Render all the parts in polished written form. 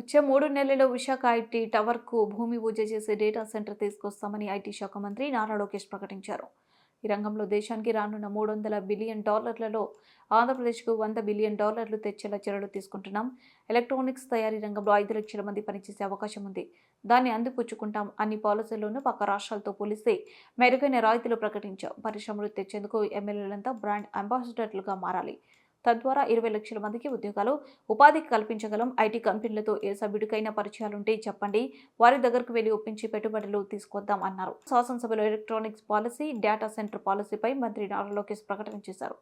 వచ్చే 3 నెలల్లో విశాఖ ఐటీ టవర్కు భూమి పూజ చేసి డేటా సెంటర్ తీసుకొస్తామని ఐటీ శాఖ మంత్రి నారా లోకేష్ ప్రకటించారు. ఈ రంగంలో దేశానికి రానున్న $300 బిలియన్ ఆంధ్రప్రదేశ్కు $100 బిలియన్ తెచ్చేలా చర్యలు తీసుకుంటున్నాం. ఎలక్ట్రానిక్స్ తయారీ రంగంలో 5 లక్షల మంది పనిచేసే అవకాశం ఉంది. దాన్ని అందిపుచ్చుకుంటాం. అన్ని పాలసీల్లోనూ పక్క రాష్ట్రాలతో పోలిస్తే మెరుగైన రాయితీలు ప్రకటించాం. పరిశ్రమలు తెచ్చేందుకు ఎమ్మెల్యేలంతా బ్రాండ్ అంబాసిడర్లుగా మారాలి. తద్వారా 20 లక్షల మందికి ఉద్యోగాలు, ఉపాధి కల్పించగలం. ఐటీ కంపెనీలతో ఏ సభ్యుడికైనా పరిచయాలుంటే చెప్పండి, వారి దగ్గరకు వెళ్లి ఒప్పించి పెట్టుబడులు తీసుకొద్దాం అన్నారు. శాసనసభలో ఎలక్ట్రానిక్స్ పాలసీ, డేటా సెంటర్ పాలసీపై మంత్రి నారా లోకేష్ ప్రకటన చేశారు.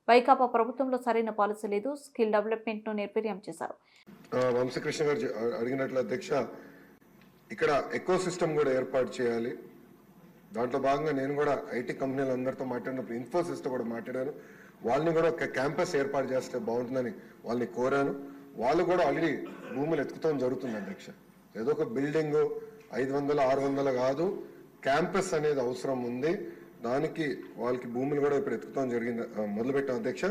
వైకాపా ప్రభుత్వంలో సరైన పాలసీ లేదు, స్కిల్ డెవలప్మెంట్ ను నిర్వీర్యం చేశారు. వంశకృష్ణ గారు అడిగినట్లు అధ్యక్ష, ఇక్కడ ఎకో సిస్టమ్ కూడా ఏర్పాటు చేయాలి. దాంట్లో భాగంగా నేను కూడా ఐటీ కంపెనీలందరితో మాట్లాడినప్పుడు ఇన్ఫోసిస్తో కూడా మాట్లాడాను. వాళ్ళని కూడా ఒక క్యాంపస్ ఏర్పాటు చేస్తే బాగుంటుందని వాళ్ళని కోరాను. వాళ్ళు కూడా ఆల్రెడీ భూములు ఎత్తుకుతాం జరుగుతుంది అధ్యక్ష. ఏదో ఒక బిల్డింగ్ 500, 600 కాదు, క్యాంపస్ అనేది అవసరం ఉంది. దానికి వాళ్ళకి భూములు కూడా ఇప్పుడు ఎత్తుకుతాం జరిగింది, మొదలుపెట్టాం అధ్యక్ష.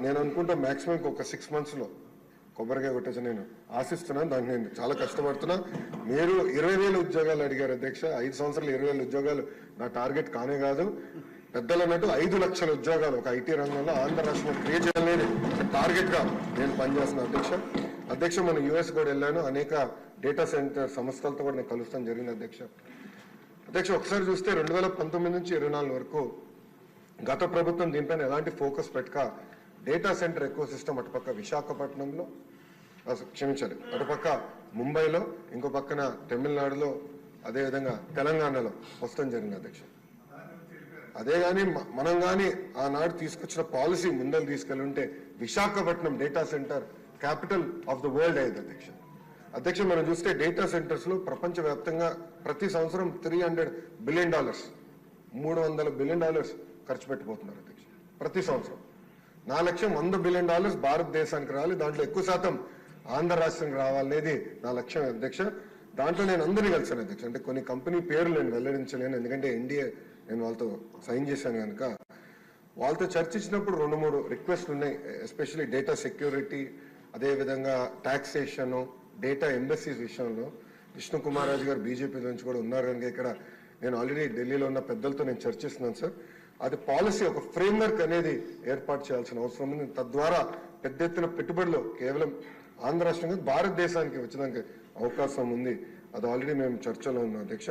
నేను అనుకుంటా మాక్సిమం ఒక 6 monthsలో కొబ్బరికాయ కొట్టచ్చు నేను ఆశిస్తున్నాను. దానికి నేను చాలా కష్టపడుతున్నా. మీరు 20,000 ఉద్యోగాలు అడిగారు అధ్యక్ష. 5 సంవత్సరాలు 20,000 ఉద్యోగాలు నా టార్గెట్ కానే కాదు. పెద్దలు అన్నట్టు 5 లక్షల ఉద్యోగాలు ఒక ఐటీ రంగంలో ఆంధ్ర రాష్ట్రంలో క్రియేట్ చేయాలనేది టార్గెట్ గా నేను పనిచేస్తున్నాను అధ్యక్ష. మనం యుఎస్ కూడా వెళ్ళాను. అనేక డేటా సెంటర్ సంస్థలతో కూడా నేను కలుస్తాను జరిగింది అధ్యక్ష. ఒకసారి చూస్తే 2019 నుంచి 24 వరకు గత ప్రభుత్వం దీనిపైన ఎలాంటి ఫోకస్ పెట్టక డేటా సెంటర్ ఎకో సిస్టమ్ అటుపక్క విశాఖపట్నంలో, క్షమించాలి, అటుపక్క ముంబైలో, ఇంకో పక్కన తమిళనాడులో, అదేవిధంగా తెలంగాణలో వస్తాం జరిగింది అధ్యక్ష. అదే కానీ మనం కానీ ఆనాడు తీసుకొచ్చిన పాలసీ ముందలు తీసుకెళ్ళుంటే Visakhapatnam data centre capital of the world అయ్యేది అధ్యక్ష. మనం చూస్తే డేటా సెంటర్స్ లో ప్రపంచవ్యాప్తంగా ప్రతి సంవత్సరం $300 బిలియన్ $300 బిలియన్ ఖర్చు పెట్టిపోతున్నారు అధ్యక్ష. ప్రతి సంవత్సరం 4 లక్షం $100 బిలియన్ భారతదేశానికి రావాలి. దాంట్లో ఎక్కువ శాతం ఆంధ్ర రాష్ట్రానికి రావాలనేది నా లక్ష్యం అధ్యక్ష. దాంట్లో నేను అందరినీ కలిసాను అధ్యక్ష. అంటే కొన్ని కంపెనీ పేర్లు నేను వెల్లడించలేను, ఎందుకంటే ఎన్డీఏ నేను వాళ్ళతో సైన్ చేశాను కనుక. వాళ్ళతో చర్చించినప్పుడు 2-3 రిక్వెస్ట్లు ఉన్నాయి. ఎస్పెషల్లీ డేటా సెక్యూరిటీ, అదేవిధంగా టాక్సేషన్, డేటా ఎంబసీస్ విషయంలో. విష్ణుకుమార్ రాజు గారు బీజేపీ నుంచి కూడా ఉన్నారు కనుక ఇక్కడ నేను ఆల్రెడీ ఢిల్లీలో ఉన్న పెద్దలతో నేను చర్చిస్తున్నాను సార్. అది పాలసీ, ఒక ఫ్రేమ్వర్క్ అనేది ఏర్పాటు చేయాల్సిన అవసరం ఉంది. తద్వారా పెద్ద ఎత్తున పెట్టుబడులు కేవలం ఆంధ్ర రాష్ట్రంగా భారతదేశానికి వచ్చడానికి అవకాశం ఉంది. అది ఆల్రెడీ మేము చర్చలో ఉన్నాం అధ్యక్ష.